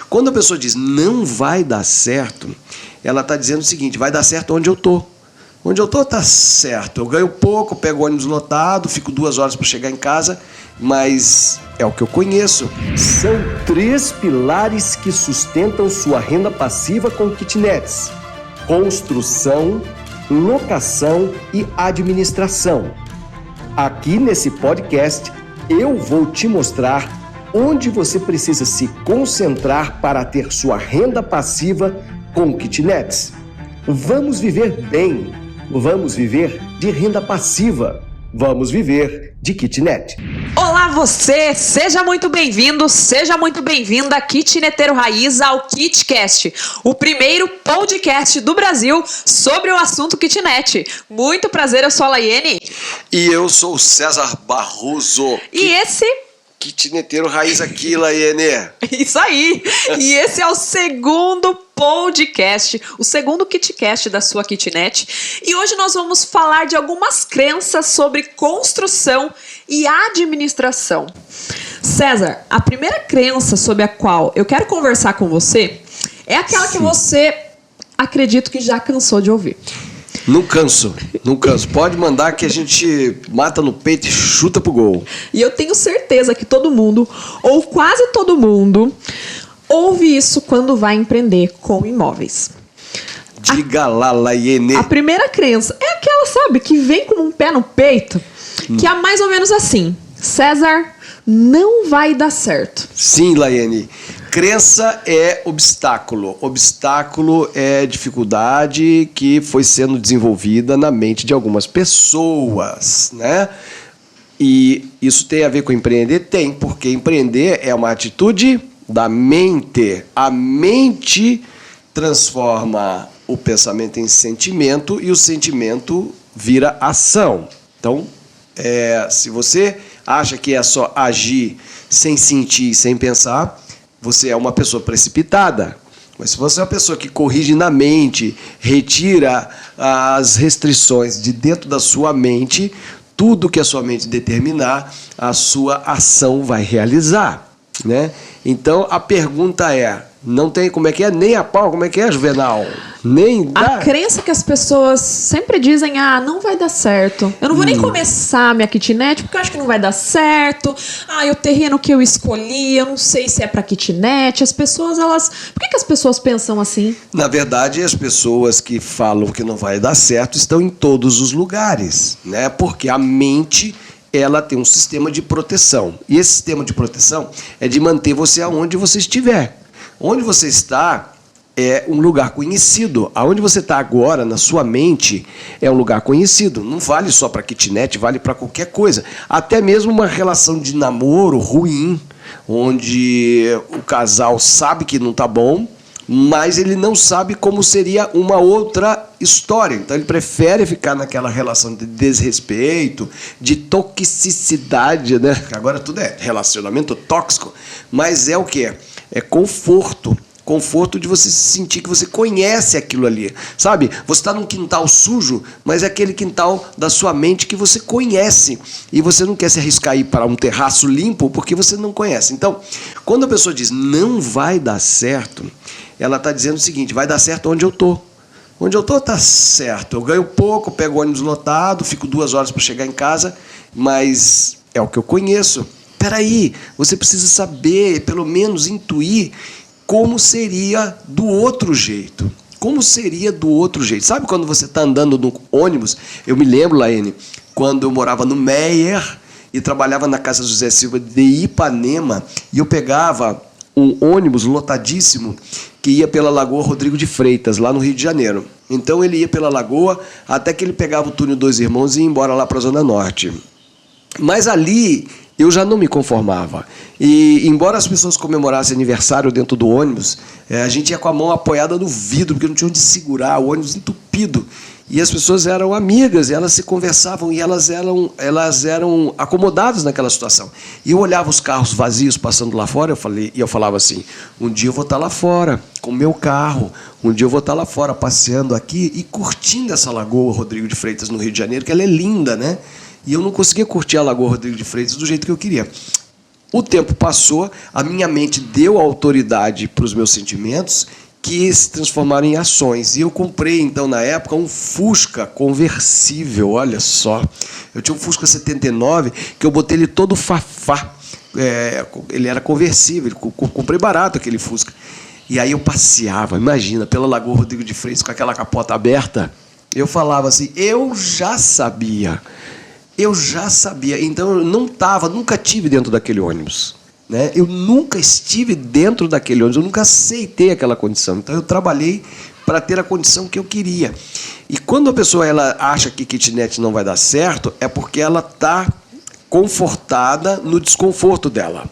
Quando a pessoa diz não vai dar certo, ela está dizendo o seguinte: vai dar certo onde eu estou. Onde eu estou está certo. Eu ganho pouco, pego o ônibus lotado, fico 2 horas para chegar em casa, mas é o que eu conheço. São 3 pilares que sustentam sua renda passiva com kitnets: construção, locação e administração. Aqui nesse podcast, eu vou te mostrar onde você precisa se concentrar para ter sua renda passiva com kitnets. Vamos viver bem, vamos viver de renda passiva, vamos viver de kitnet. Olá você, seja muito bem-vindo, seja muito bem-vinda, kitneteiro raiz, ao KitCast, o primeiro podcast do Brasil sobre o assunto kitnet. Muito prazer, eu sou a Laiene. E eu sou o César Barroso. E esse... kitneteiro raiz aqui, Laiene. Isso aí! E esse é o segundo podcast, o segundo KitCast da sua kitnet. E hoje nós vamos falar de algumas crenças sobre construção e administração. César, a primeira crença sobre a qual eu quero conversar com você é aquela que você, acredito que já cansou de ouvir. Não canso. Pode mandar que a gente mata no peito e chuta pro gol. E eu tenho certeza que todo mundo, ou quase todo mundo, ouve isso quando vai empreender com imóveis. Diga lá, Laiene. A primeira crença é aquela, sabe, que vem com um pé no peito, que é mais ou menos assim: César, não vai dar certo. Sim, Laiene. Crença é obstáculo. Obstáculo é dificuldade que foi sendo desenvolvida na mente de algumas pessoas, né? E isso tem a ver com empreender? Tem, porque empreender é uma atitude da mente. A mente transforma o pensamento em sentimento e o sentimento vira ação. Então, se você acha que é só agir sem sentir, sem pensar, você é uma pessoa precipitada. Mas se você é uma pessoa que corrige na mente, retira as restrições de dentro da sua mente, tudo que a sua mente determinar, a sua ação vai realizar, né? Então a pergunta é: não tem, como é que é? Nem a pau, como é que é, Juvenal? Nem dá. A crença que as pessoas sempre dizem: ah, não vai dar certo. Eu não vou nem começar a minha kitnet porque eu acho que não vai dar certo. Ah, e o terreno que eu escolhi, eu não sei se é para kitnet. As pessoas, elas... Por que as pessoas pensam assim? Na verdade, as pessoas que falam que não vai dar certo estão em todos os lugares, né? Porque a mente, ela tem um sistema de proteção. E esse sistema de proteção é de manter você aonde você estiver. Onde você está é um lugar conhecido. Aonde você está agora, na sua mente, é um lugar conhecido. Não vale só para kitnet, vale para qualquer coisa. Até mesmo uma relação de namoro ruim, onde o casal sabe que não está bom, mas ele não sabe como seria uma outra história. Então ele prefere ficar naquela relação de desrespeito, de toxicidade, né? Agora tudo é relacionamento tóxico, mas é o quê? É conforto. Conforto de você sentir que você conhece aquilo ali. Sabe? Você está num quintal sujo, mas é aquele quintal da sua mente que você conhece. E você não quer se arriscar a ir para um terraço limpo porque você não conhece. Então, quando a pessoa diz não vai dar certo, ela está dizendo o seguinte: vai dar certo onde eu estou. Onde eu estou está certo. Eu ganho pouco, pego o ônibus lotado, fico 2 horas para chegar em casa, mas é o que eu conheço. Peraí, você precisa saber, pelo menos intuir, como seria do outro jeito. Como seria do outro jeito? Sabe quando você está andando no ônibus? Eu me lembro, Laiene, quando eu morava no Meier e trabalhava na Casa José Silva de Ipanema, e eu pegava um ônibus lotadíssimo que ia pela Lagoa Rodrigo de Freitas, lá no Rio de Janeiro. Então ele ia pela Lagoa até que ele pegava o túnel Dois Irmãos e ia embora lá para a Zona Norte. Mas ali eu já não me conformava. E, embora as pessoas comemorassem aniversário dentro do ônibus, a gente ia com a mão apoiada no vidro, porque não tinha onde segurar, o ônibus entupido. E as pessoas eram amigas, e elas se conversavam, e elas eram acomodadas naquela situação. E eu olhava os carros vazios passando lá fora, eu falava assim: um dia eu vou estar lá fora, com o meu carro, um dia eu vou estar lá fora, passeando aqui e curtindo essa Lagoa Rodrigo de Freitas, no Rio de Janeiro, que ela é linda, né? E eu não conseguia curtir a Lagoa Rodrigo de Freitas do jeito que eu queria. O tempo passou, a minha mente deu autoridade para os meus sentimentos, que se transformaram em ações. E eu comprei, então, na época, um Fusca conversível, olha só. Eu tinha um Fusca 79, que eu botei ele todo fafá. Ele era conversível, comprei barato aquele Fusca. E aí eu passeava, imagina, pela Lagoa Rodrigo de Freitas, com aquela capota aberta. Eu falava assim, eu já sabia. Então eu nunca tive dentro daquele ônibus. Né? Eu nunca estive dentro daquele ônibus, eu nunca aceitei aquela condição. Então eu trabalhei para ter a condição que eu queria. E quando a pessoa ela acha que kitnet não vai dar certo, é porque ela está confortada no desconforto dela.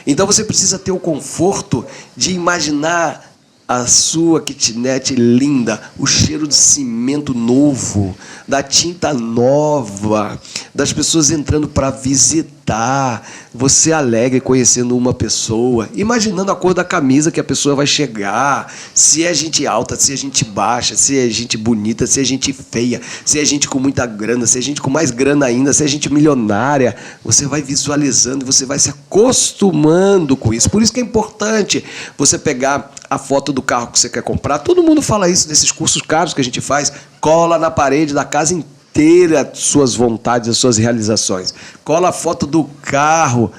Então você precisa ter o conforto de imaginar a sua kitnet linda, o cheiro de cimento novo, da tinta nova, das pessoas entrando para visitar, você alegre conhecendo uma pessoa, imaginando a cor da camisa que a pessoa vai chegar, se é gente alta, se é gente baixa, se é gente bonita, se é gente feia, se é gente com muita grana, se é gente com mais grana ainda, se é gente milionária. Você vai visualizando e você vai se acostumando com isso. Por isso que é importante você pegar a foto do carro que você quer comprar. Todo mundo fala isso nesses cursos caros que a gente faz. Cola na parede da casa inteira suas vontades, as suas realizações. Cola a foto do carro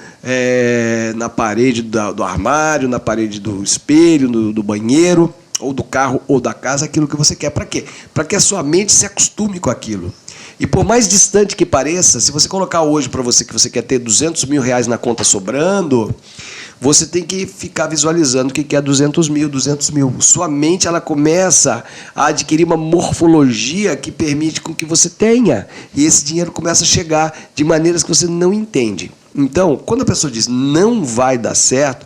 na parede do armário, na parede do espelho, do banheiro, ou do carro ou da casa, aquilo que você quer. Para quê? Para que a sua mente se acostume com aquilo. E por mais distante que pareça, se você colocar hoje para você que você quer ter 200 mil reais na conta sobrando, você tem que ficar visualizando o que é 200 mil. Sua mente ela começa a adquirir uma morfologia que permite com que você tenha. E esse dinheiro começa a chegar de maneiras que você não entende. Então, quando a pessoa diz não vai dar certo,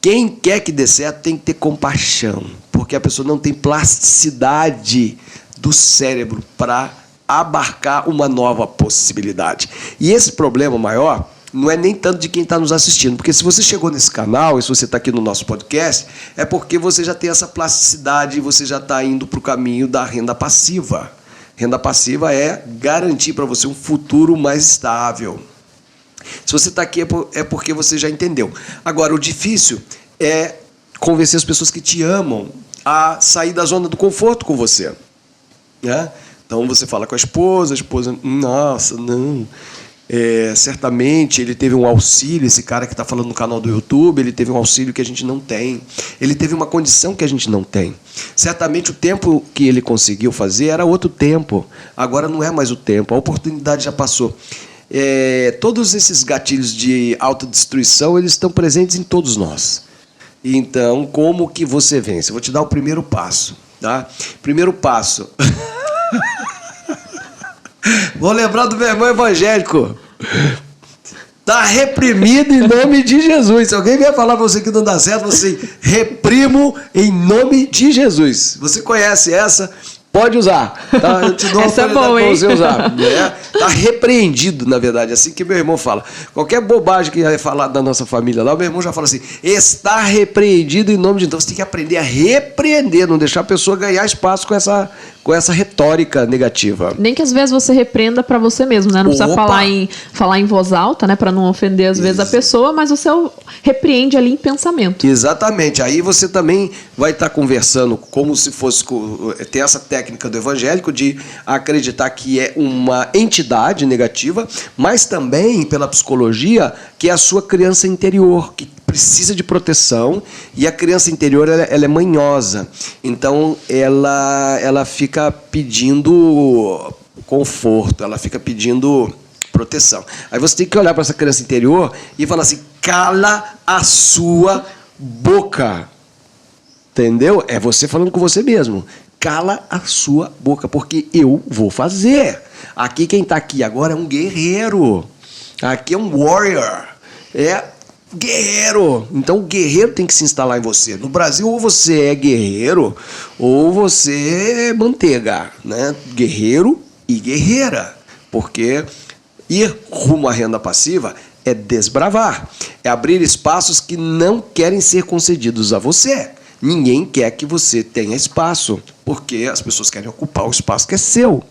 quem quer que dê certo tem que ter compaixão. Porque a pessoa não tem plasticidade do cérebro para abarcar uma nova possibilidade. E esse problema maior não é nem tanto de quem está nos assistindo, porque se você chegou nesse canal e se você está aqui no nosso podcast, é porque você já tem essa plasticidade e você já está indo para o caminho da renda passiva. Renda passiva é garantir para você um futuro mais estável. Se você está aqui é porque você já entendeu. Agora, o difícil é convencer as pessoas que te amam a sair da zona do conforto com você. Né? Então você fala com a esposa, nossa, não... certamente ele teve um auxílio, esse cara que está falando no canal do YouTube, ele teve um auxílio que a gente não tem, ele teve uma condição que a gente não tem. Certamente o tempo que ele conseguiu fazer era outro tempo, agora não é mais o tempo, a oportunidade já passou. Todos esses gatilhos de autodestruição, eles estão presentes em todos nós. Então, como que você vence? Eu vou te dar o primeiro passo. Tá? Primeiro passo... Vou lembrar do meu irmão evangélico. Está reprimido em nome de Jesus. Se alguém vier falar para você que não dá certo, você reprimo em nome de Jesus. Você conhece essa? Pode usar. Tá? Eu te dou essa é boa, hein? Você usar. Está repreendido, na verdade. Assim que meu irmão fala. Qualquer bobagem que vai falar da nossa família lá, o meu irmão já fala assim, está repreendido em nome de Deus. Então você tem que aprender a repreender, não deixar a pessoa ganhar espaço com essa retórica negativa. Nem que às vezes você repreenda para você mesmo, né? Não precisa falar em voz alta, né? Para não ofender às vezes a pessoa, mas você repreende ali em pensamento. Exatamente. Aí você também vai estar conversando como se fosse... Tem essa técnica do evangélico de acreditar que é uma entidade negativa, mas também pela psicologia que é a sua criança interior, que precisa de proteção, e a criança interior ela é manhosa, então ela fica pedindo conforto, ela fica pedindo proteção. Aí você tem que olhar para essa criança interior e falar assim, cala a sua boca, entendeu? É você falando com você mesmo, cala a sua boca, porque eu vou fazer. Aqui quem está aqui agora é um guerreiro, aqui é um warrior, guerreiro. Então o guerreiro tem que se instalar em você. No Brasil, ou você é guerreiro ou você é manteiga, né? Guerreiro e guerreira. Porque ir rumo à renda passiva é desbravar, é abrir espaços que não querem ser concedidos a você. Ninguém quer que você tenha espaço, porque as pessoas querem ocupar o espaço que é seu.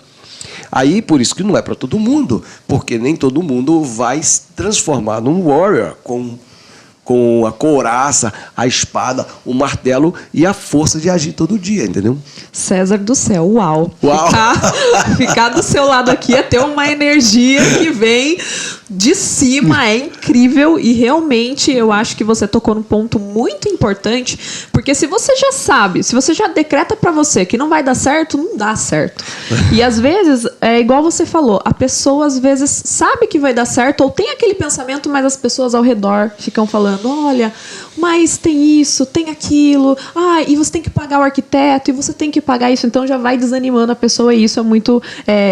Aí, por isso que não é para todo mundo, porque nem todo mundo vai se transformar num warrior com com a couraça, a espada, o martelo e a força de agir todo dia, entendeu? César do céu, uau. Uau. Ficar do seu lado aqui é ter uma energia que vem de cima, é incrível e realmente eu acho que você tocou num ponto muito importante, porque se você já sabe, se você já decreta pra você que não vai dar certo, não dá certo. E às vezes, é igual você falou, a pessoa às vezes sabe que vai dar certo ou tem aquele pensamento, mas as pessoas ao redor ficam falando, olha, mas tem isso, tem aquilo, e você tem que pagar o arquiteto, e você tem que pagar isso, então já vai desanimando a pessoa e isso é muito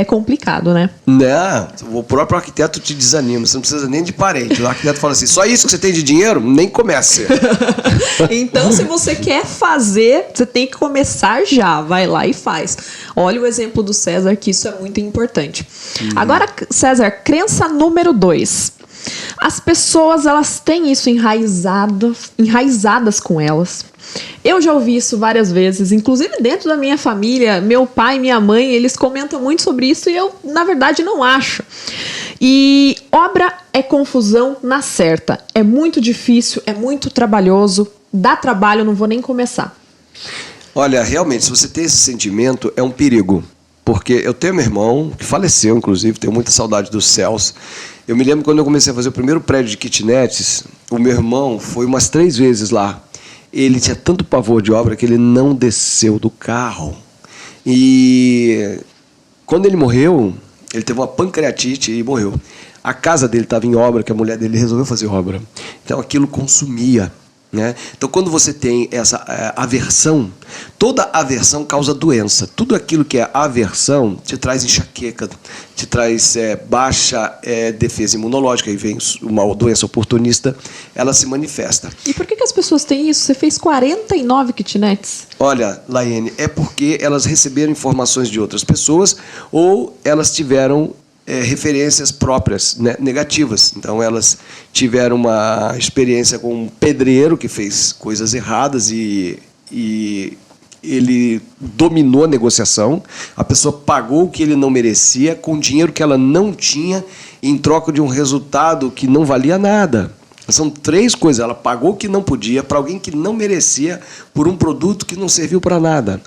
complicado, né? Não, o próprio arquiteto te desanima, você não precisa nem de parente. O arquiteto fala assim, só isso que você tem de dinheiro? Nem comece. Então, se você quer fazer, você tem que começar já, vai lá e faz. Olha o exemplo do César, que isso é muito importante. Agora, César, crença número 2. As pessoas, elas têm isso enraizadas com elas. Eu já ouvi isso várias vezes, inclusive dentro da minha família, meu pai e minha mãe, eles comentam muito sobre isso e eu, na verdade, não acho. E obra é confusão na certa. É muito difícil, é muito trabalhoso, dá trabalho, não vou nem começar. Olha, realmente, se você tem esse sentimento, é um perigo. Porque eu tenho meu irmão, que faleceu, inclusive, tenho muita saudade dos céus. Eu me lembro quando eu comecei a fazer o primeiro prédio de kitnets, o meu irmão foi umas 3 vezes lá. Ele tinha tanto pavor de obra que ele não desceu do carro. E quando ele morreu, ele teve uma pancreatite e morreu. A casa dele estava em obra, que a mulher dele resolveu fazer obra. Então aquilo consumia. Né? Então, quando você tem essa aversão, toda aversão causa doença. Tudo aquilo que é aversão te traz enxaqueca, te traz baixa defesa imunológica, e vem uma doença oportunista, ela se manifesta. E por que as pessoas têm isso? Você fez 49 kitnets? Olha, Laiane, é porque elas receberam informações de outras pessoas ou elas tiveram referências próprias, né, negativas. Então, elas tiveram uma experiência com um pedreiro que fez coisas erradas e ele dominou a negociação. A pessoa pagou o que ele não merecia com dinheiro que ela não tinha em troca de um resultado que não valia nada. São 3 coisas. Ela pagou o que não podia para alguém que não merecia por um produto que não serviu para nada.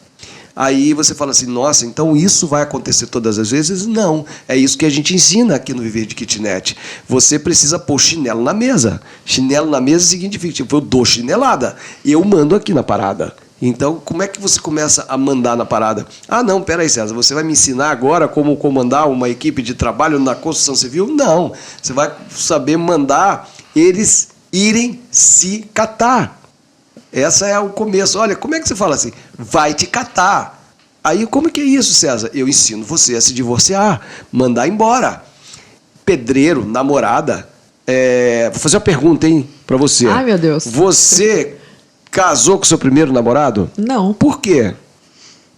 Aí você fala assim, nossa, então isso vai acontecer todas as vezes? Não, é isso que a gente ensina aqui no Viver de Kitnet. Você precisa pôr chinelo na mesa. Chinelo na mesa significa, tipo, eu dou chinelada, eu mando aqui na parada. Então, como é que você começa a mandar na parada? Ah, não, peraí, César, você vai me ensinar agora como comandar uma equipe de trabalho na construção civil? Não, você vai saber mandar eles irem se catar. Essa é o começo. Olha, como é que você fala assim? Vai te catar. Aí, como que é isso, César? Eu ensino você a se divorciar, mandar embora. Pedreiro, namorada. Vou fazer uma pergunta, hein, pra você. Ai, meu Deus. Você casou com seu primeiro namorado? Não. Por quê?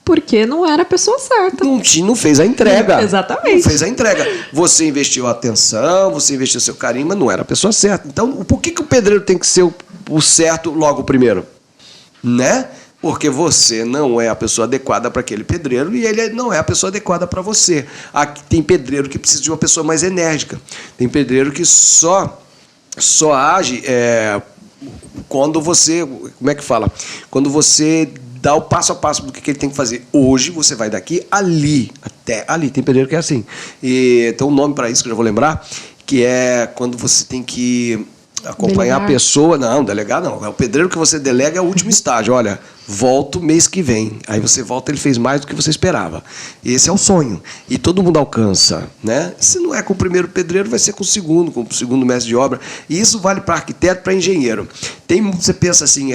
Porque não era a pessoa certa. Não fez a entrega. Exatamente. Não fez a entrega. Você investiu a atenção, você investiu seu carinho, mas não era a pessoa certa. Então, por que o pedreiro tem que ser o certo logo primeiro? Né? Porque você não é a pessoa adequada para aquele pedreiro e ele não é a pessoa adequada para você. Aqui tem pedreiro que precisa de uma pessoa mais enérgica. Tem pedreiro que só age quando você... Como é que fala? Quando você dá o passo a passo do que ele tem que fazer. Hoje você vai daqui ali, até ali. Tem pedreiro que é assim. E tem um nome para isso que eu já vou lembrar, que é quando você tem que acompanhar a pessoa. Não, delegar não. É o pedreiro que você delega é o último estágio. Olha, volto mês que vem. Aí você volta, ele fez mais do que você esperava. Esse é o sonho. E todo mundo alcança, né? Se não é com o primeiro pedreiro, vai ser com o segundo mestre de obra. E isso vale para arquiteto, para engenheiro. Você pensa assim,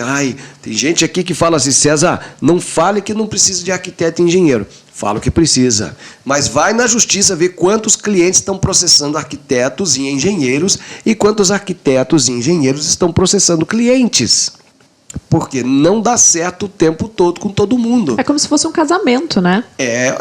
tem gente aqui que fala assim, César, não fale que não precisa de arquiteto e engenheiro. Falo que precisa, mas vai na justiça ver quantos clientes estão processando arquitetos e engenheiros e quantos arquitetos e engenheiros estão processando clientes. Porque não dá certo o tempo todo com todo mundo. É como se fosse um casamento, né?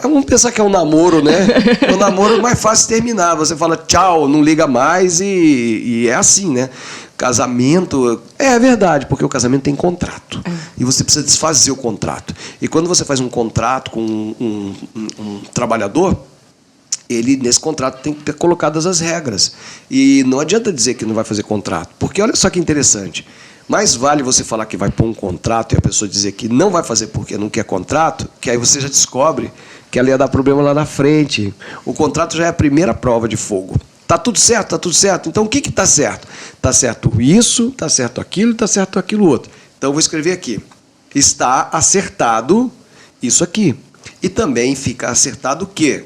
Vamos pensar que é um namoro, né? O namoro é mais fácil terminar. Você fala tchau, não liga mais e é assim, né? Casamento, é verdade, porque o casamento tem contrato. E você precisa desfazer o contrato. E quando você faz um contrato com um trabalhador, ele, nesse contrato, tem que ter colocadas as regras. E não adianta dizer que não vai fazer contrato, porque olha só que interessante. Mais vale você falar que vai pôr um contrato e a pessoa dizer que não vai fazer porque não quer contrato, que aí você já descobre que ela ia dar problema lá na frente. O contrato já é a primeira prova de fogo. Tá tudo certo, tá tudo certo. Então o que está certo? Está certo isso, está certo aquilo outro. Então eu vou escrever aqui. Está acertado isso aqui. E também fica acertado o quê?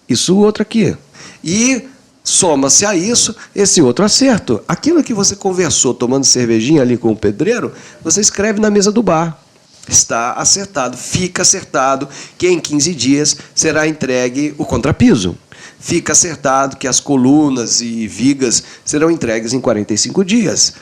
Isso outro aqui. E soma-se a isso esse outro acerto. Aquilo que você conversou tomando cervejinha ali com o pedreiro, você escreve na mesa do bar. Está acertado, fica acertado que em 15 dias será entregue o contrapiso. Fica acertado que as colunas e vigas serão entregues em 45 dias.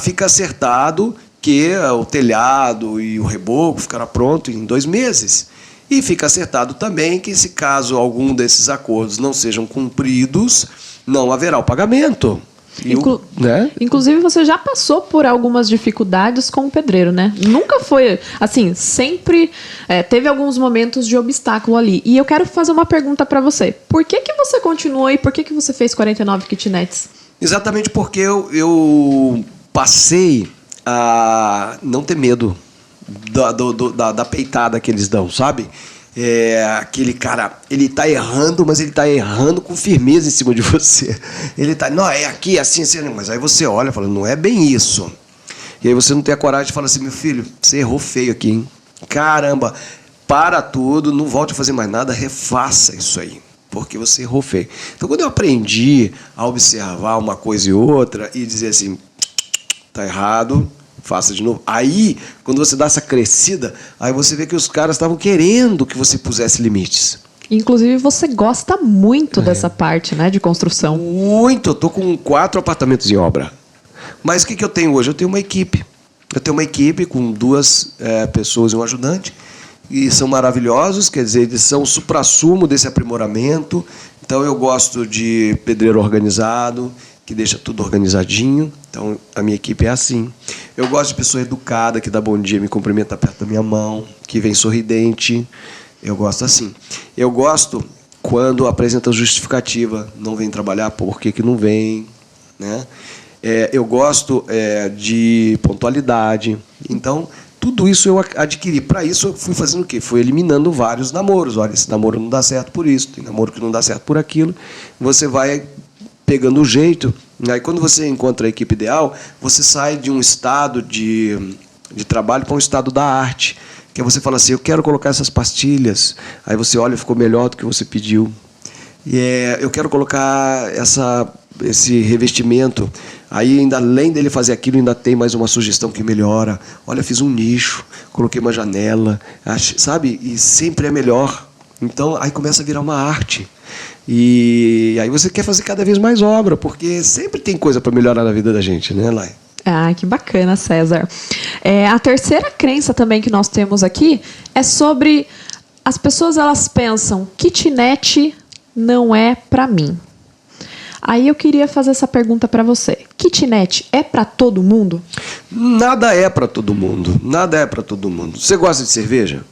Fica acertado que o telhado e o reboco ficará pronto em 2 meses. E fica acertado também que, se caso algum desses acordos não sejam cumpridos, não haverá o pagamento. Né? Inclusive, você já passou por algumas dificuldades com o pedreiro, né? Nunca foi assim, sempre teve alguns momentos de obstáculo ali. E eu quero fazer uma pergunta para você. Por que você continuou e por que você fez 49 kitnets? Exatamente porque eu passei a não ter medo da peitada que eles dão, sabe? Aquele cara, ele tá errando, mas ele tá errando com firmeza em cima de você. Ele tá, não, é aqui, assim, mas aí você olha e fala, não é bem isso. E aí você não tem a coragem de falar assim, meu filho, você errou feio aqui, hein? Caramba, para tudo, não volte a fazer mais nada, refaça isso aí, porque você errou feio. Então, quando eu aprendi a observar uma coisa e outra e dizer assim, tá errado, faça de novo. Aí, quando você dá essa crescida, aí você vê que os caras estavam querendo que você pusesse limites. Inclusive, você gosta muito dessa parte, né, de construção. Muito. Eu estou com 4 apartamentos em obra. Mas o que eu tenho hoje? Eu tenho uma equipe. Eu tenho uma equipe com 2 pessoas e um ajudante. E são maravilhosos, quer dizer, eles são o suprassumo desse aprimoramento. Então, eu gosto de pedreiro organizado, que deixa tudo organizadinho. Então, a minha equipe é assim. Eu gosto de pessoa educada, que dá bom dia, me cumprimenta perto da minha mão, que vem sorridente. Eu gosto assim. Eu gosto quando apresenta justificativa, não vem trabalhar, por que não vem, né? Eu gosto de pontualidade. Então, tudo isso eu adquiri. Para isso, eu fui fazendo o quê? Fui eliminando vários namoros. Olha, esse namoro não dá certo por isso, tem namoro que não dá certo por aquilo. Você vai pegando o jeito. Aí, quando você encontra a equipe ideal, você sai de um estado de trabalho para um estado da arte. Que é você fala assim, eu quero colocar essas pastilhas. Aí você olha, ficou melhor do que você pediu. Eu quero colocar esse revestimento. Aí, ainda além dele fazer aquilo, ainda tem mais uma sugestão que melhora. Olha, fiz um nicho, coloquei uma janela, sabe? E sempre é melhor. Então, aí começa a virar uma arte. E aí você quer fazer cada vez mais obra, porque sempre tem coisa para melhorar na vida da gente, né, Lai? Que bacana, César. A terceira crença também que nós temos aqui é sobre as pessoas, elas pensam, kitnet não é para mim. Aí eu queria fazer essa pergunta para você. Kitnet é para todo mundo? Nada é para todo mundo. Nada é para todo mundo. Você gosta de cerveja?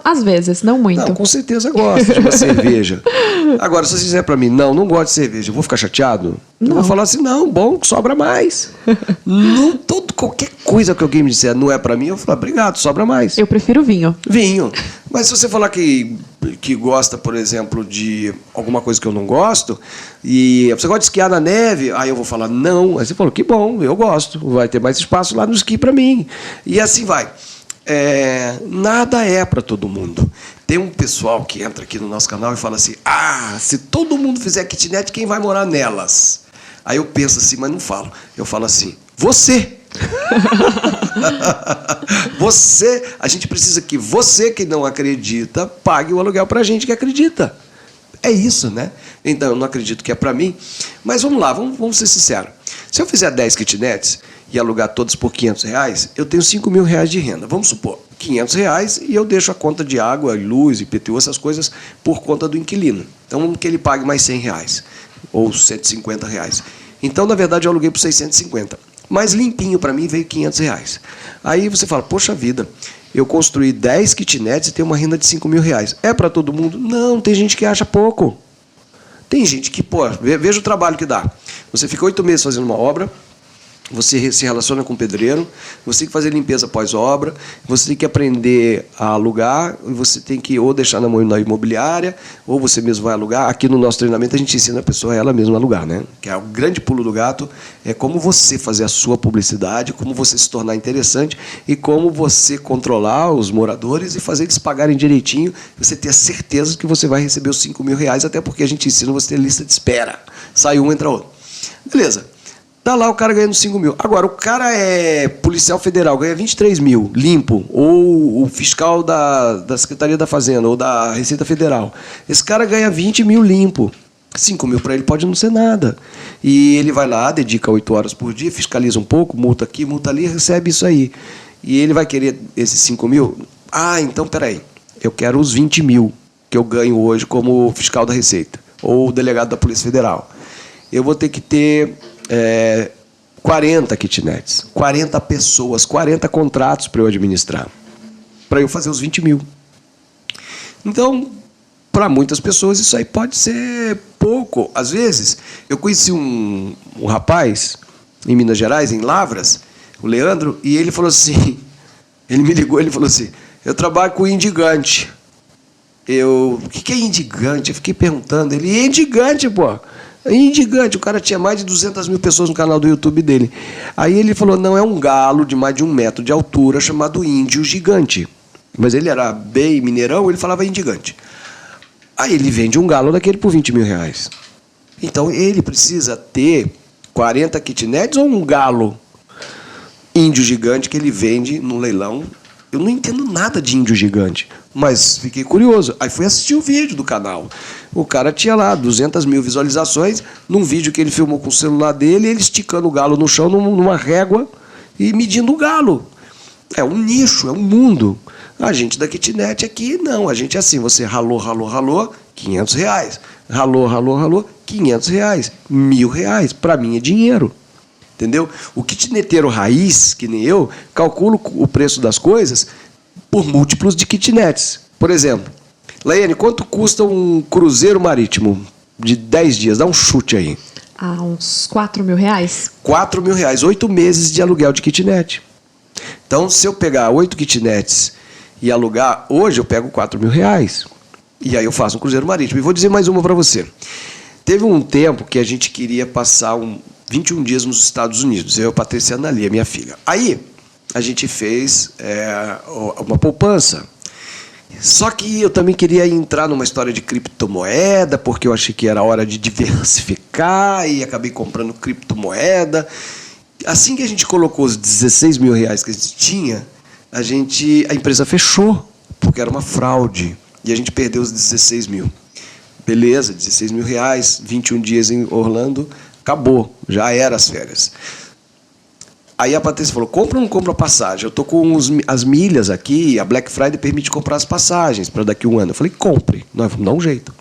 Às vezes, não muito. Não, com certeza gosto de uma cerveja. Agora, se você disser para mim, não gosto de cerveja, eu vou ficar chateado? Não. Eu vou falar assim, não, bom, sobra mais. Qualquer coisa que alguém me disser não é para mim, eu vou falar, obrigado, sobra mais. Eu prefiro vinho. Vinho. Mas se você falar que gosta, por exemplo, de alguma coisa que eu não gosto, e você gosta de esquiar na neve, aí eu vou falar, não. Aí você falou, que bom, eu gosto, vai ter mais espaço lá no esqui para mim. E assim vai. Nada é para todo mundo. Tem um pessoal que entra aqui no nosso canal e fala assim, se todo mundo fizer kitnet, quem vai morar nelas? Aí eu penso assim, mas não falo. Eu falo assim, você. A gente precisa que você que não acredita pague o aluguel para a gente que acredita. É isso, né? Então, eu não acredito que é para mim. Mas vamos lá, vamos ser sinceros. Se eu fizer 10 kitnets e alugar todos por R$500, eu tenho R$5.000 de renda. Vamos supor, R$500 e eu deixo a conta de água, luz, IPTU, essas coisas por conta do inquilino. Então, vamos que ele pague mais R$100 ou R$150. Então, na verdade, eu aluguei por 650. Mas limpinho para mim veio R$500. Aí você fala, poxa vida, eu construí 10 kitnets e tenho uma renda de R$5.000. É para todo mundo? Não, tem gente que acha pouco. Tem gente que, pô, veja o trabalho que dá. Você fica 8 meses fazendo uma obra, você se relaciona com o pedreiro, você tem que fazer limpeza pós-obra, você tem que aprender a alugar, você tem que ou deixar na mão da imobiliária, ou você mesmo vai alugar. Aqui no nosso treinamento a gente ensina a pessoa a ela mesma alugar, né? Que é o grande pulo do gato, é como você fazer a sua publicidade, como você se tornar interessante e como você controlar os moradores e fazer eles pagarem direitinho, você ter a certeza que você vai receber os R$5.000, até porque a gente ensina você ter lista de espera. Sai um, entra outro. Beleza. Tá lá o cara ganhando 5 mil. Agora, o cara é policial federal, ganha 23 mil, limpo, ou o fiscal da Secretaria da Fazenda, ou da Receita Federal. Esse cara ganha 20 mil limpo. 5 mil para ele pode não ser nada. E ele vai lá, dedica 8 horas por dia, fiscaliza um pouco, multa aqui, multa ali, recebe isso aí. E ele vai querer esses 5 mil? Ah, então, peraí, eu quero os 20 mil que eu ganho hoje como fiscal da Receita, ou delegado da Polícia Federal. Eu vou ter que ter 40 kitnets, 40 pessoas, 40 contratos para eu administrar, para eu fazer os 20 mil. Então, para muitas pessoas, isso aí pode ser pouco. Às vezes, eu conheci um rapaz em Minas Gerais, em Lavras, o Leandro, e ele falou assim, ele me ligou, ele falou assim, eu trabalho com indigante. O que é indigante? Eu fiquei perguntando, ele é indigante, pô. Indigante, o cara tinha mais de 200 mil pessoas no canal do YouTube dele. Aí ele falou, não, é um galo de mais de 1 metro de altura chamado índio gigante. Mas ele era bem mineirão, ele falava indigante. Aí ele vende um galo daquele por R$20.000. Então ele precisa ter 40 kitnets ou um galo índio gigante que ele vende no leilão. Eu não entendo nada de índio gigante, mas fiquei curioso. Aí fui assistir o vídeo do canal. O cara tinha lá 200 mil visualizações num vídeo que ele filmou com o celular dele, ele esticando o galo no chão numa régua e medindo o galo. É um nicho, é um mundo. A gente da kitnet aqui, não. A gente é assim, você ralou, R$500. Ralou, R$500. R$1.000. Para mim é dinheiro. Entendeu? O kitneteiro raiz, que nem eu, calcula o preço das coisas por múltiplos de kitnets. Por exemplo, Laiane, quanto custa um cruzeiro marítimo de 10 dias? Dá um chute aí. Ah, uns R$4.000. R$4.000, 8 meses de aluguel de kitnet. Então, se eu pegar 8 kitnets e alugar, hoje eu pego R$4.000. E aí eu faço um cruzeiro marítimo. E vou dizer mais uma para você. Teve um tempo que a gente queria passar 21 dias nos Estados Unidos, eu e a Patrícia Analia, minha filha. Aí, a gente fez uma poupança. Só que eu também queria entrar numa história de criptomoeda, porque eu achei que era hora de diversificar, e acabei comprando criptomoeda. Assim que a gente colocou os R$16.000 que a gente tinha, a empresa fechou, porque era uma fraude, e a gente perdeu os 16 mil. Beleza, R$16.000, 21 dias em Orlando, acabou, já era as férias. Aí a Patrícia falou, compra ou não compra passagem? Eu estou com as milhas aqui, a Black Friday permite comprar as passagens para daqui a 1 ano. Eu falei, compre, nós vamos dar um jeito.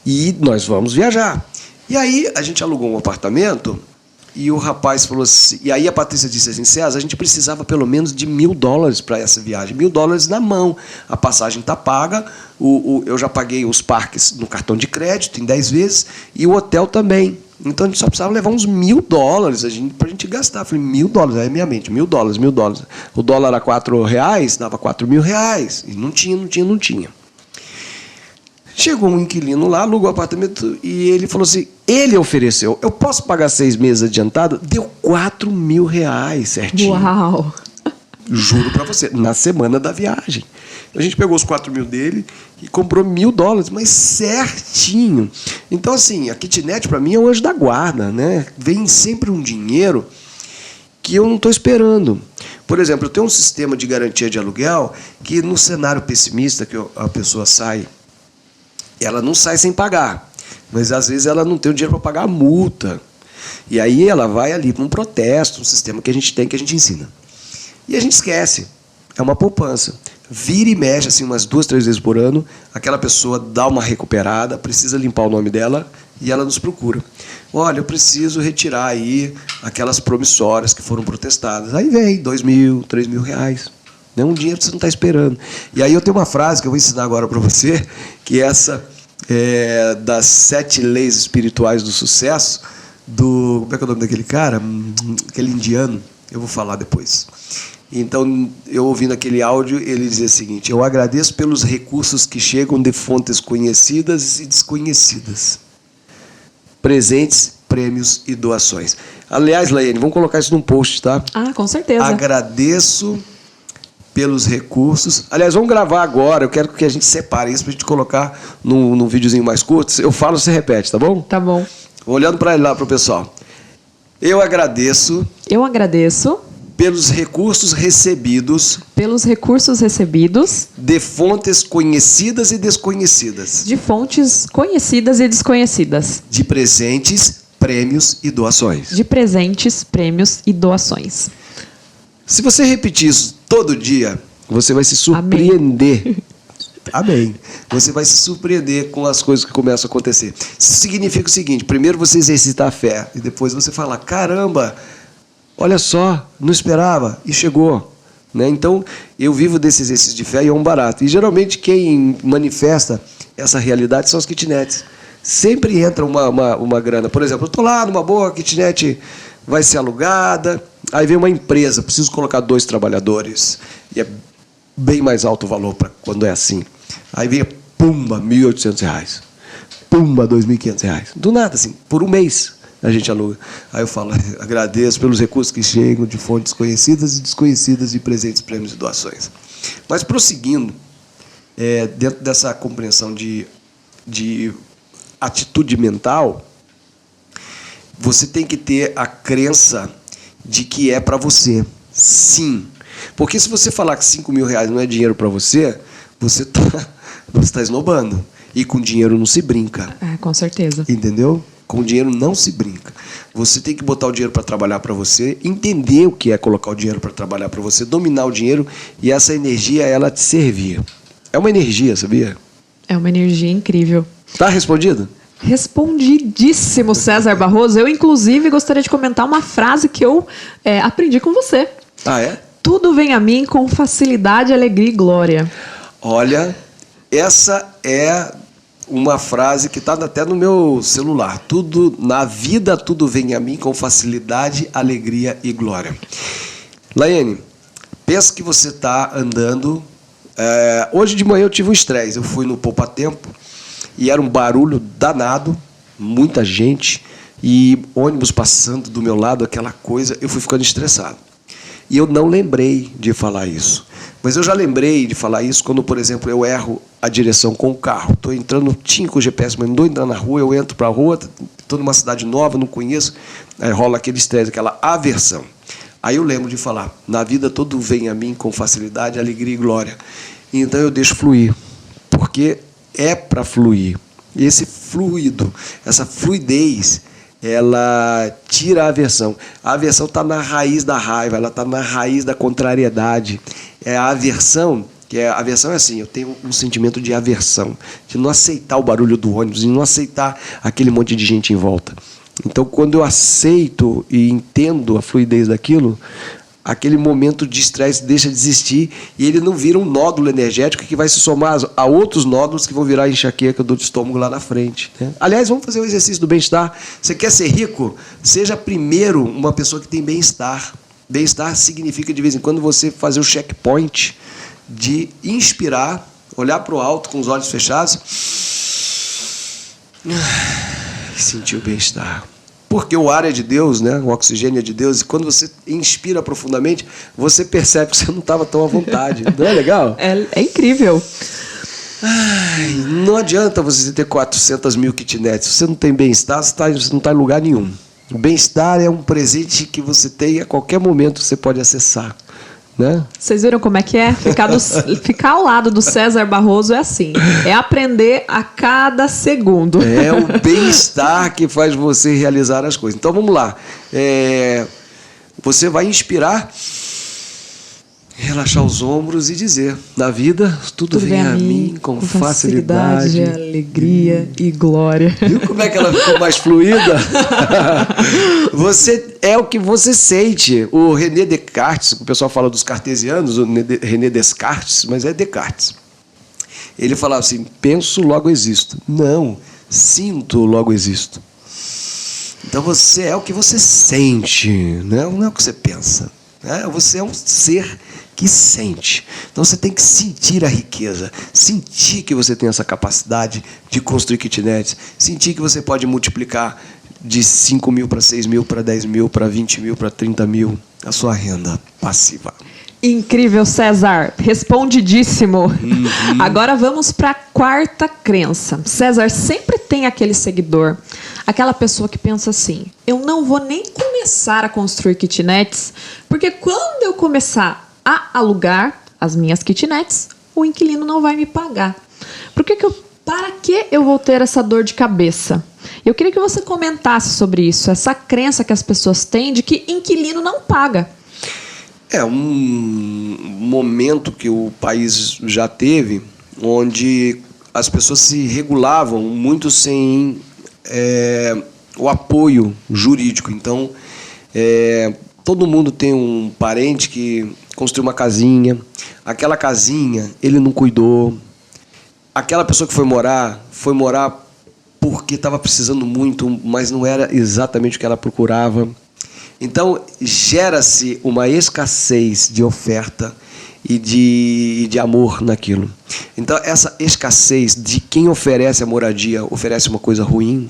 E nós vamos viajar. E aí a gente alugou um apartamento e o rapaz falou assim, e aí a Patrícia disse assim, César, a gente precisava pelo menos de $1.000 para essa viagem, $1.000 na mão. A passagem está paga, eu já paguei os parques no cartão de crédito em 10 vezes e o hotel também. Então a gente só precisava levar uns $1.000 para a gente gastar. Eu falei, $1.000, aí minha mente, $1.000. O dólar era R$4, dava R$4.000. E não tinha. Chegou um inquilino lá, alugou o apartamento e ele falou assim, ele ofereceu, eu posso pagar 6 meses adiantado? Deu R$4.000 certinho. Uau! Juro para você, na semana da viagem. A gente pegou os 4 mil dele e comprou $1.000, mas certinho. Então, assim, a kitnet para mim é um anjo da guarda, né? Vem sempre um dinheiro que eu não estou esperando. Por exemplo, eu tenho um sistema de garantia de aluguel que no cenário pessimista que a pessoa sai, ela não sai sem pagar, mas às vezes ela não tem o dinheiro para pagar a multa. E aí ela vai ali para um protesto, um sistema que a gente tem, que a gente ensina. E a gente esquece. É uma poupança. Vira e mexe assim, umas 2, 3 vezes por ano, aquela pessoa dá uma recuperada, precisa limpar o nome dela e ela nos procura. Olha, eu preciso retirar aí aquelas promissórias que foram protestadas. Aí vem R$2.000, R$3.000. É um dinheiro que você não está esperando. E aí eu tenho uma frase que eu vou ensinar agora para você, que essa das 7 leis espirituais do sucesso, como é que é o nome daquele cara? Aquele indiano, eu vou falar depois. Então, eu ouvindo aquele áudio, ele dizia o seguinte: eu agradeço pelos recursos que chegam de fontes conhecidas e desconhecidas. Presentes, prêmios e doações. Aliás, Laiane, vamos colocar isso num post, tá? Ah, com certeza. Agradeço pelos recursos. Aliás, vamos gravar agora. Eu quero que a gente separe isso para a gente colocar num videozinho mais curto. Eu falo, você repete, tá bom? Tá bom. Olhando para lá, para o pessoal. Eu agradeço pelos recursos recebidos de fontes conhecidas e desconhecidas, de fontes conhecidas e desconhecidas, de presentes, prêmios e doações. Se você repetir isso todo dia, você vai se surpreender. Amém. Você vai se surpreender com as coisas que começam a acontecer. Isso significa o seguinte: primeiro você exercita a fé e depois você fala: caramba, olha só, não esperava e chegou. Né? Então, eu vivo desse exercício de fé e é um barato. E geralmente quem manifesta essa realidade são as kitnets. Sempre entra uma grana. Por exemplo, eu estou lá numa boa, a kitnet vai ser alugada, aí vem uma empresa, preciso colocar 2 trabalhadores. E é bem mais alto o valor para quando é assim. Aí vem, pumba, R$ 1.800. Pumba, R$ 2.500. Do nada, assim, por um mês a gente aluga. Aí eu falo: agradeço pelos recursos que chegam de fontes conhecidas e desconhecidas, de presentes, prêmios e doações. Mas prosseguindo, dentro dessa compreensão de atitude mental, você tem que ter a crença de que é para você. Sim. Porque se você falar que R$5.000 não é dinheiro para você, você está esnobando. E com dinheiro não se brinca. Com certeza. Entendeu? Com dinheiro não se brinca. Você tem que botar o dinheiro para trabalhar para você, entender o que é colocar o dinheiro para trabalhar para você, dominar o dinheiro e essa energia, ela te servir. É uma energia, sabia? É uma energia incrível. Tá respondido? Respondidíssimo, César Barroso. Eu, inclusive, gostaria de comentar uma frase que eu aprendi com você. Ah, é? Tudo vem a mim com facilidade, alegria e glória. Olha, essa é uma frase que está até no meu celular. Na vida, tudo vem a mim com facilidade, alegria e glória. Laiane, pensa que você está andando... hoje de manhã eu tive um estresse. Eu fui no Poupa Tempo e era um barulho danado, muita gente, e ônibus passando do meu lado, aquela coisa, eu fui ficando estressado. E eu não lembrei de falar isso. Mas eu já lembrei de falar isso quando, por exemplo, eu erro a direção com o carro. Estou entrando, tinha com o GPS, mas não estou entrando na rua, eu entro para a rua, estou numa cidade nova, não conheço, aí rola aquele estresse, aquela aversão. Aí eu lembro de falar: na vida tudo vem a mim com facilidade, alegria e glória. Então eu deixo fluir, porque é para fluir. E esse fluido, essa fluidez, ela tira a aversão. A aversão está na raiz da raiva, ela está na raiz da contrariedade. A aversão é assim: eu tenho um sentimento de aversão, de não aceitar o barulho do ônibus, de não aceitar aquele monte de gente em volta. Então, quando eu aceito e entendo a fluidez daquilo, aquele momento de estresse deixa de existir e ele não vira um nódulo energético que vai se somar a outros nódulos que vão virar enxaqueca do estômago lá na frente. Né? Aliás, vamos fazer o exercício do bem-estar. Você quer ser rico? Seja primeiro uma pessoa que tem bem-estar. Bem-estar significa, de vez em quando, você fazer o checkpoint de inspirar, olhar para o alto com os olhos fechados e sentir o bem-estar. Porque o ar é de Deus, né? O oxigênio é de Deus, e quando você inspira profundamente, você percebe que você não estava tão à vontade. Não é legal? É incrível. Não adianta você ter 400 mil kitnets. Se você não tem bem-estar, você não está em lugar nenhum. O bem-estar é um presente que você tem, a qualquer momento você pode acessar. Né? Vocês viram como é que é? Ficar ao lado do César Barroso é assim. É aprender a cada segundo. É o bem-estar que faz você realizar as coisas. Então vamos lá. Você vai inspirar, relaxar os ombros e dizer: na vida tudo vem a mim com facilidade, alegria e glória. Viu como é que ela ficou mais fluida? Você é o que você sente. O René Descartes, o pessoal fala dos cartesianos, o René Descartes, mas é Descartes. Ele falava assim, penso, logo existo. Não, sinto, logo existo. Então você é o que você sente, não é o que você pensa. Né? Você é um ser que sente. Então você tem que sentir a riqueza, sentir que você tem essa capacidade de construir kitnets, sentir que você pode multiplicar de 5 mil para 6 mil, para 10 mil, para 20 mil, para 30 mil a sua renda passiva. Incrível, César. Respondidíssimo. Agora vamos para a quarta crença. César, sempre tem aquele seguidor, aquela pessoa que pensa assim, eu não vou nem começar a construir kitnets, porque quando eu começar a alugar as minhas kitnets, o inquilino não vai me pagar. Para que eu vou ter essa dor de cabeça? Eu queria que você comentasse sobre isso, essa crença que as pessoas têm de que inquilino não paga. É um momento que o país já teve, onde as pessoas se regulavam muito sem o apoio jurídico. Então, todo mundo tem um parente que construiu uma casinha, aquela casinha ele não cuidou, aquela pessoa que foi morar porque estava precisando muito, mas não era exatamente o que ela procurava. Então, gera-se uma escassez de oferta e de amor naquilo. Então, essa escassez de quem oferece a moradia oferece uma coisa ruim,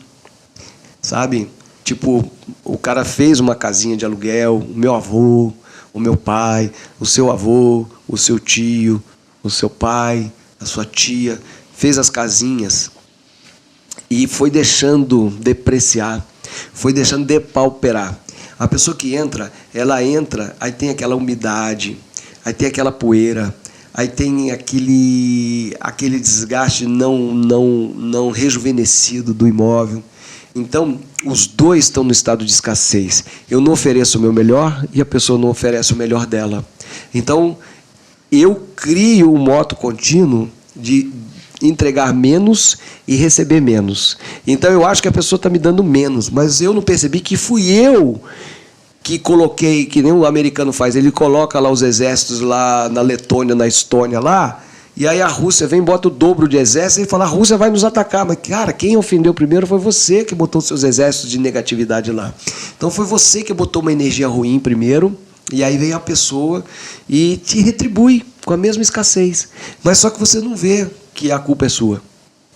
sabe? Tipo, o cara fez uma casinha de aluguel, o meu avô, o meu pai, o seu avô, o seu tio, o seu pai, a sua tia, fez as casinhas e foi deixando depreciar, foi deixando depauperar. A pessoa que entra, ela entra, aí tem aquela umidade, aí tem aquela poeira, aí tem aquele desgaste não rejuvenescido do imóvel. Então, os dois estão no estado de escassez. Eu não ofereço o meu melhor e a pessoa não oferece o melhor dela. Então, eu crio um moto contínuo de entregar menos e receber menos. Então eu acho que a pessoa está me dando menos, mas eu não percebi que fui eu que coloquei, que nem o americano faz, ele coloca lá os exércitos lá na Letônia, na Estônia lá, e aí a Rússia vem, bota o dobro de exército e fala, a Rússia vai nos atacar. Mas, cara, quem ofendeu primeiro foi você que botou seus exércitos de negatividade lá. Então foi você que botou uma energia ruim primeiro, e aí vem a pessoa e te retribui com a mesma escassez. Mas só que você não vê que a culpa é sua,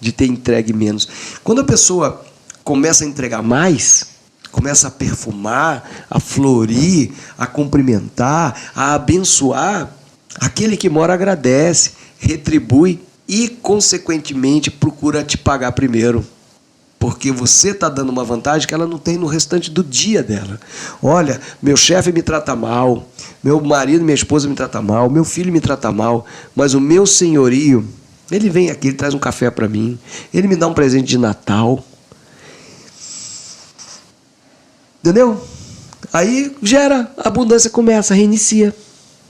de ter entregue menos. Quando a pessoa começa a entregar mais, começa a perfumar, a florir, a cumprimentar, a abençoar, aquele que mora agradece, retribui e, consequentemente, procura te pagar primeiro. Porque você está dando uma vantagem que ela não tem no restante do dia dela. Olha, meu chefe me trata mal, meu marido, minha esposa me trata mal, meu filho me trata mal, mas o meu senhorio, ele vem aqui, ele traz um café para mim, ele me dá um presente de Natal. Entendeu? Aí gera, a abundância começa, reinicia.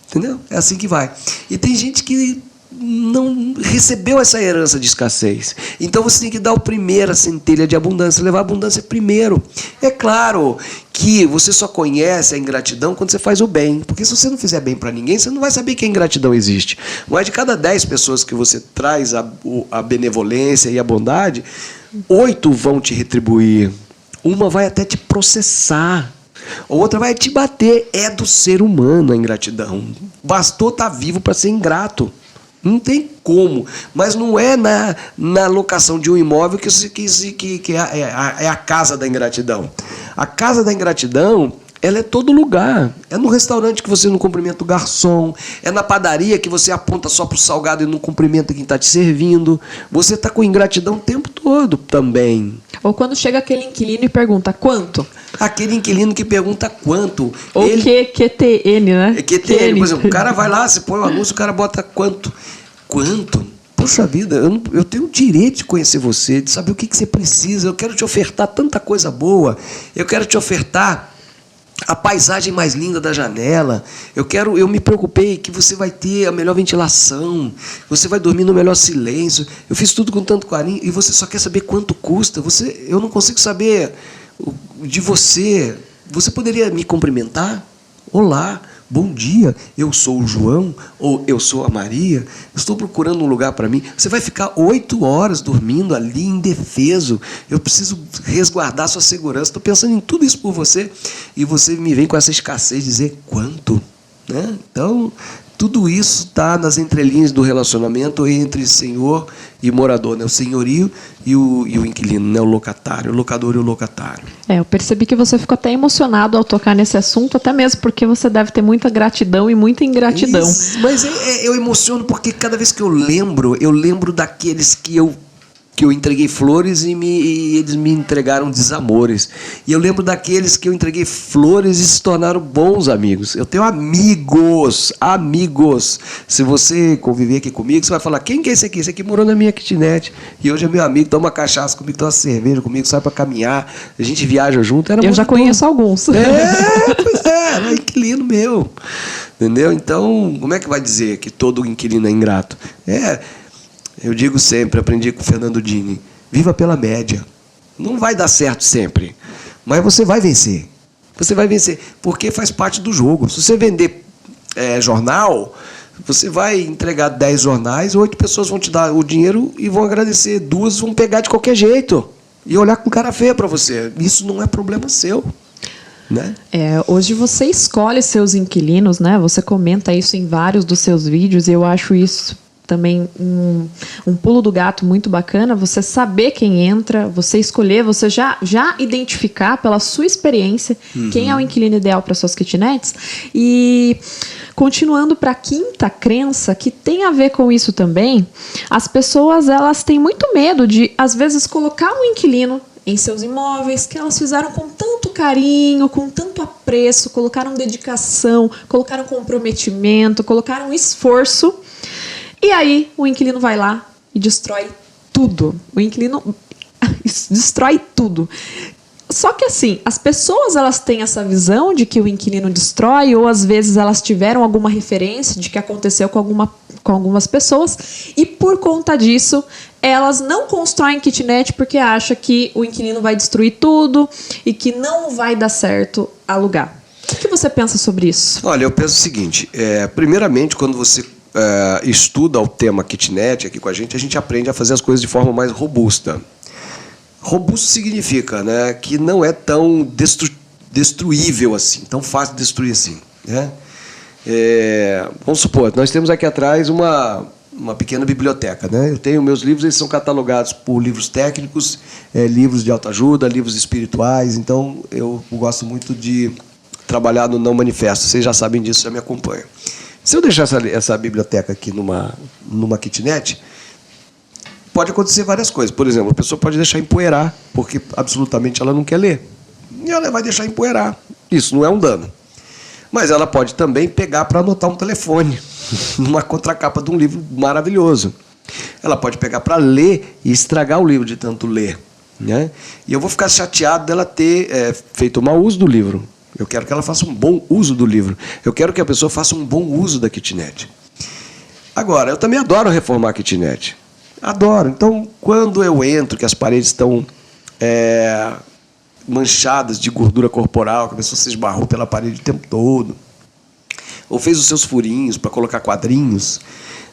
Entendeu? É assim que vai. E tem gente que não recebeu essa herança de escassez. Então você tem que dar a primeira centelha de abundância, levar a abundância primeiro. É claro que você só conhece a ingratidão quando você faz o bem. Porque se você não fizer bem para ninguém, você não vai saber que a ingratidão existe. Mas de cada 10 pessoas que você traz a benevolência e a bondade, 8 vão te retribuir. Uma vai até te processar. A outra vai te bater. É do ser humano a ingratidão. Bastou estar vivo para ser ingrato. Não tem como. Mas não é na locação de um imóvel que é a casa da ingratidão. A casa da ingratidão, ela é todo lugar. É no restaurante que você não cumprimenta o garçom. É na padaria que você aponta só para o salgado e não cumprimenta quem está te servindo. Você está com ingratidão o tempo todo também. Ou quando chega aquele inquilino e pergunta quanto? Aquele inquilino que pergunta quanto. Ou QTN, né? É QTN, por exemplo. O cara vai lá, você põe o anúncio, o cara bota quanto. Quanto? Poxa vida, eu tenho o direito de conhecer você, de saber o que você precisa. Eu quero te ofertar tanta coisa boa. Eu quero te ofertar a paisagem mais linda da janela. Eu me preocupei que você vai ter a melhor ventilação, você vai dormir no melhor silêncio. Eu fiz tudo com tanto carinho e você só quer saber quanto custa. Eu não consigo saber de você. Você poderia me cumprimentar? Olá, bom dia, eu sou o João, ou eu sou a Maria, estou procurando um lugar para mim. Você vai ficar 8 horas dormindo ali, indefeso. Eu preciso resguardar sua segurança. Estou pensando em tudo isso por você. E você me vem com essa escassez dizer quanto? Né? Então, tudo isso está nas entrelinhas do relacionamento entre senhor e morador, né? O senhorio e o inquilino, né? O locatário, o locador e o locatário. Eu percebi que você ficou até emocionado ao tocar nesse assunto, até mesmo porque você deve ter muita gratidão e muita ingratidão. Isso, mas eu emociono porque cada vez que eu lembro daqueles que eu entreguei flores e eles me entregaram desamores. E eu lembro daqueles que eu entreguei flores e se tornaram bons amigos. Eu tenho amigos. Se você conviver aqui comigo, você vai falar, quem que é esse aqui? Esse aqui morou na minha kitnet. E hoje é meu amigo, toma cachaça comigo, toma cerveja comigo, sai pra caminhar, a gente viaja junto. Eu já conheço alguns. Pois é, era inquilino meu. Entendeu? Então, como é que vai dizer que todo inquilino é ingrato? Eu digo sempre, aprendi com o Fernando Dini, viva pela média. Não vai dar certo sempre, mas você vai vencer. Você vai vencer, porque faz parte do jogo. Se você vender jornal, você vai entregar 10 jornais, 8 pessoas vão te dar o dinheiro e vão agradecer. 2 vão pegar de qualquer jeito e olhar com cara feia para você. Isso não é problema seu. Né? Hoje você escolhe seus inquilinos, né? Você comenta isso em vários dos seus vídeos e eu acho isso também um pulo do gato muito bacana, você saber quem entra, você escolher, você já identificar pela sua experiência quem é o inquilino ideal para suas kitnets. E continuando para a quinta crença, que tem a ver com isso também, as pessoas elas têm muito medo de, às vezes, colocar um inquilino em seus imóveis, que elas fizeram com tanto carinho, com tanto apreço, colocaram dedicação, colocaram comprometimento, colocaram esforço. E aí o inquilino vai lá e destrói tudo. O inquilino destrói tudo. Só que assim, as pessoas elas têm essa visão de que o inquilino destrói, ou às vezes elas tiveram alguma referência de que aconteceu com algumas pessoas, e por conta disso, elas não constroem kitnet porque acham que o inquilino vai destruir tudo e que não vai dar certo alugar. O que você pensa sobre isso? Olha, eu penso o seguinte, primeiramente, quando você estuda o tema kitnet aqui com a gente aprende a fazer as coisas de forma mais robusta. Robusto significa, né, que não é tão destruível assim, tão fácil de destruir assim. Né? Vamos supor, nós temos aqui atrás uma pequena biblioteca. Né? Eu tenho meus livros, eles são catalogados por livros técnicos, livros de autoajuda, livros espirituais, então eu gosto muito de trabalhar no não manifesto, vocês já sabem disso, já me acompanham. Se eu deixar essa biblioteca aqui numa kitnet, pode acontecer várias coisas. Por exemplo, a pessoa pode deixar empoeirar, porque absolutamente ela não quer ler. E ela vai deixar empoeirar. Isso não é um dano. Mas ela pode também pegar para anotar um telefone, numa contracapa de um livro maravilhoso. Ela pode pegar para ler e estragar o livro de tanto ler. Né? E eu vou ficar chateado dela ter feito mau uso do livro. Eu quero que ela faça um bom uso do livro. Eu quero que a pessoa faça um bom uso da kitnet. Agora, eu também adoro reformar a kitnet. Adoro. Então, quando eu entro, que as paredes estão manchadas de gordura corporal, que a pessoa se esbarrou pela parede o tempo todo, ou fez os seus furinhos para colocar quadrinhos,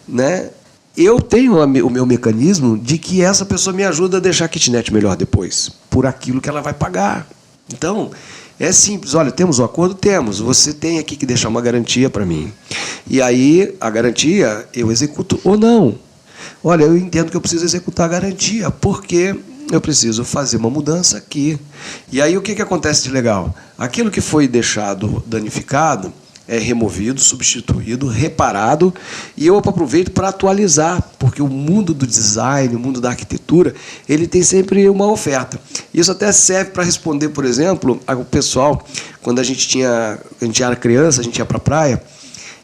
né? Eu tenho o meu mecanismo de que essa pessoa me ajuda a deixar a kitnet melhor depois, por aquilo que ela vai pagar. Então, é simples. Olha, temos um acordo? Temos. Você tem aqui que deixar uma garantia para mim. E aí, a garantia, eu executo ou não. Olha, eu entendo que eu preciso executar a garantia, porque eu preciso fazer uma mudança aqui. E aí, o que acontece de legal? Aquilo que foi deixado danificado é removido, substituído, reparado, e eu aproveito para atualizar, porque o mundo do design, o mundo da arquitetura, ele tem sempre uma oferta. Isso até serve para responder, por exemplo, ao pessoal, quando a gente era criança, a gente ia para a praia,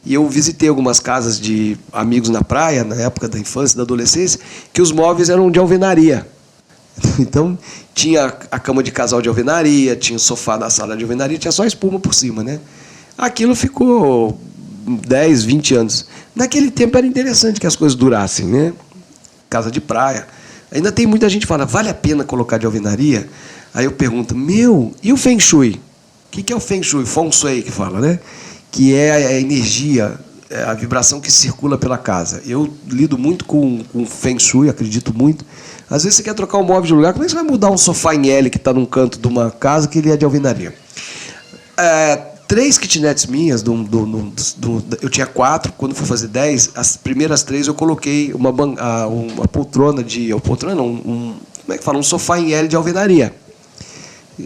e eu visitei algumas casas de amigos na praia, na época da infância e da adolescência, que os móveis eram de alvenaria. Então, tinha a cama de casal de alvenaria, tinha o sofá da sala de alvenaria, tinha só espuma por cima, né? Aquilo ficou 10, 20 anos. Naquele tempo era interessante que as coisas durassem, né? Casa de praia. Ainda tem muita gente que fala, vale a pena colocar de alvenaria? Aí eu pergunto, e o Feng Shui? O que é o Feng Shui? Feng Shui que fala, né? que é a energia, a vibração que circula pela casa. Eu lido muito com Feng Shui, acredito muito. Às vezes você quer trocar um móvel de lugar, como é que você vai mudar um sofá em L que está num canto de uma casa que ele é de alvenaria? 3 kitnets minhas, eu tinha 4, quando fui fazer 10, as primeiras 3 eu coloquei uma poltrona como é que fala? Um sofá em L de alvenaria.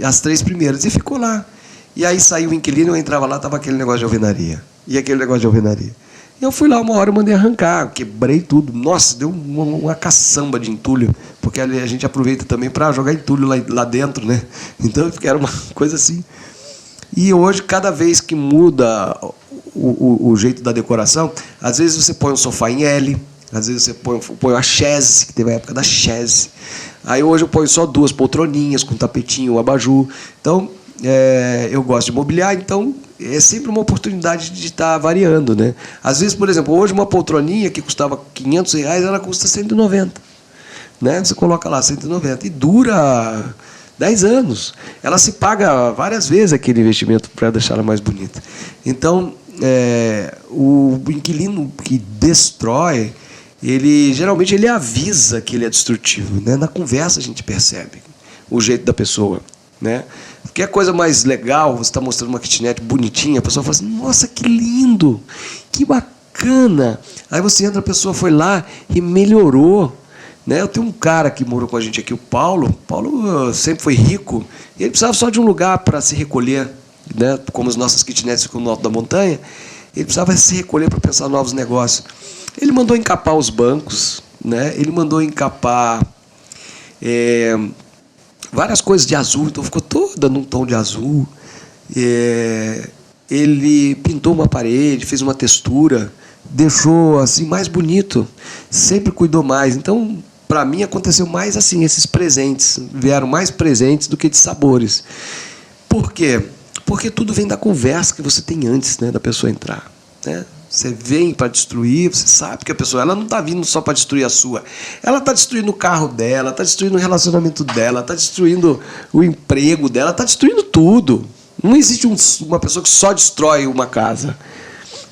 As 3 primeiras, e ficou lá. E aí saiu o inquilino, eu entrava lá, estava aquele negócio de alvenaria. E aquele negócio de alvenaria. E eu fui lá uma hora, eu mandei arrancar, quebrei tudo. Nossa, deu uma caçamba de entulho, porque a gente aproveita também para jogar entulho lá dentro, né? Então era uma coisa assim. E hoje, cada vez que muda o jeito da decoração, às vezes você põe um sofá em L, às vezes você põe a chaise, que teve a época da chaise. Aí hoje eu ponho só 2 poltroninhas com tapetinho, um abajur. Então, eu gosto de mobiliar, então é sempre uma oportunidade de estar variando, né? Às vezes, por exemplo, hoje uma poltroninha que custava R$500, ela custa 190. Né? Você coloca lá 190 e dura 10 anos. Ela se paga várias vezes aquele investimento para deixar ela mais bonita. Então, o inquilino que destrói, geralmente ele avisa que ele é destrutivo, né? Na conversa a gente percebe o jeito da pessoa, né? Que é coisa mais legal, você está mostrando uma kitnet bonitinha, a pessoa fala assim, nossa, que lindo, que bacana. Aí você entra, a pessoa foi lá e melhorou. Né? Eu tenho um cara que morou com a gente aqui, o Paulo. Paulo sempre foi rico, e ele precisava só de um lugar para se recolher, né? Como as nossas kitnets ficam no alto da montanha, ele precisava se recolher para pensar novos negócios. Ele mandou encapar os bancos, né? Ele mandou encapar várias coisas de azul, então ficou toda num tom de azul. Ele pintou uma parede, fez uma textura, deixou assim mais bonito, sempre cuidou mais. Então, para mim, aconteceu mais assim, esses presentes vieram mais presentes do que de sabores. Por quê? Porque tudo vem da conversa que você tem antes, né, da pessoa entrar, né? Você vem para destruir, você sabe que a pessoa ela não está vindo só para destruir a sua. Ela está destruindo o carro dela, está destruindo o relacionamento dela, está destruindo o emprego dela, está destruindo tudo. Não existe uma pessoa que só destrói uma casa.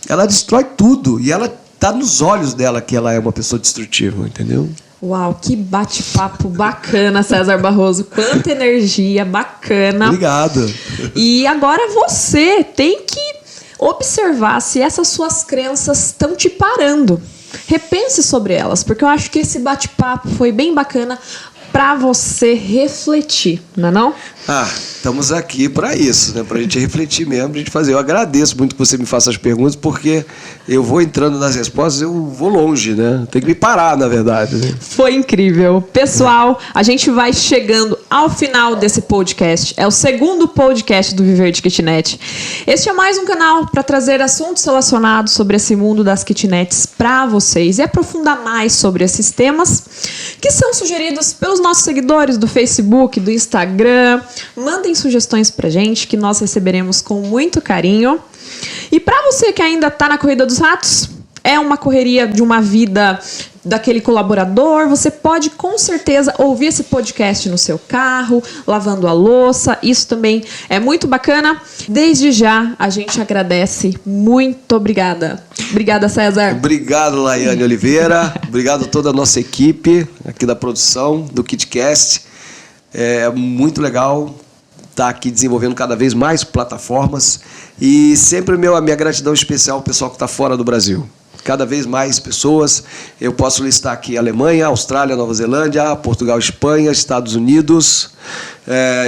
Ela destrói tudo e ela está nos olhos dela que ela é uma pessoa destrutiva, entendeu? Uau, que bate-papo bacana, César Barroso. Quanta energia bacana. Obrigado. E agora você tem que observar se essas suas crenças estão te parando. Repense sobre elas, porque eu acho que esse bate-papo foi bem bacana para você refletir, não é não? Estamos aqui para isso, né? Para a gente refletir mesmo, a gente fazer. Eu agradeço muito que você me faça as perguntas, porque eu vou entrando nas respostas, eu vou longe, né? Tem que me parar, na verdade. Né? Foi incrível. Pessoal, a gente vai chegando ao final desse podcast. É o segundo podcast do Viver de Kitnet. Este é mais um canal para trazer assuntos relacionados sobre esse mundo das kitnets para vocês e aprofundar mais sobre esses temas que são sugeridos pelos nossos seguidores do Facebook, do Instagram. Mandem sugestões pra gente que nós receberemos com muito carinho. E para você que ainda está na corrida dos ratos, é uma correria de uma vida daquele colaborador, você pode com certeza ouvir esse podcast no seu carro, lavando a louça. Isso também é muito bacana. Desde já, a gente agradece. Muito obrigada. Obrigada, César. Obrigado, Laiane Oliveira. Obrigado a toda a nossa equipe aqui da produção do KitCast. É muito legal estar aqui desenvolvendo cada vez mais plataformas e sempre a minha gratidão especial ao pessoal que está fora do Brasil. Cada vez mais pessoas, eu posso listar aqui Alemanha, Austrália, Nova Zelândia, Portugal, Espanha, Estados Unidos,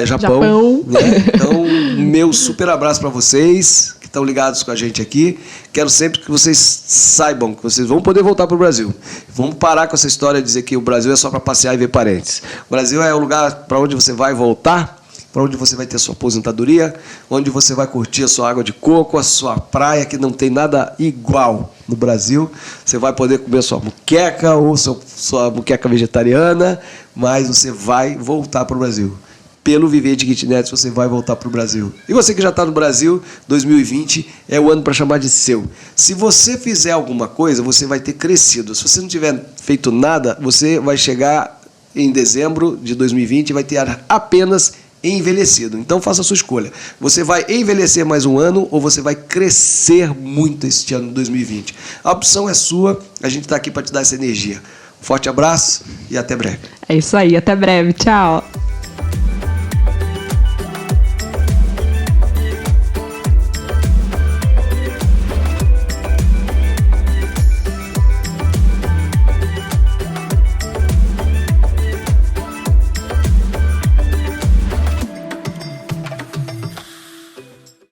Japão. Né? Então, meu super abraço para vocês que estão ligados com a gente aqui. Quero sempre que vocês saibam que vocês vão poder voltar para o Brasil. Vamos parar com essa história de dizer que o Brasil é só para passear e ver parentes. O Brasil é o lugar para onde você vai voltar, para onde você vai ter sua aposentadoria, onde você vai curtir a sua água de coco, a sua praia, que não tem nada igual no Brasil. Você vai poder comer sua muqueca ou sua muqueca vegetariana, mas você vai voltar para o Brasil. Pelo Viver de Kitnet, você vai voltar para o Brasil. E você que já está no Brasil, 2020 é o ano para chamar de seu. Se você fizer alguma coisa, você vai ter crescido. Se você não tiver feito nada, você vai chegar em dezembro de 2020 e vai ter apenas envelhecido. Então faça a sua escolha. Você vai envelhecer mais um ano ou você vai crescer muito este ano de 2020? A opção é sua, a gente está aqui para te dar essa energia. Forte abraço e até breve. É isso aí, até breve. Tchau.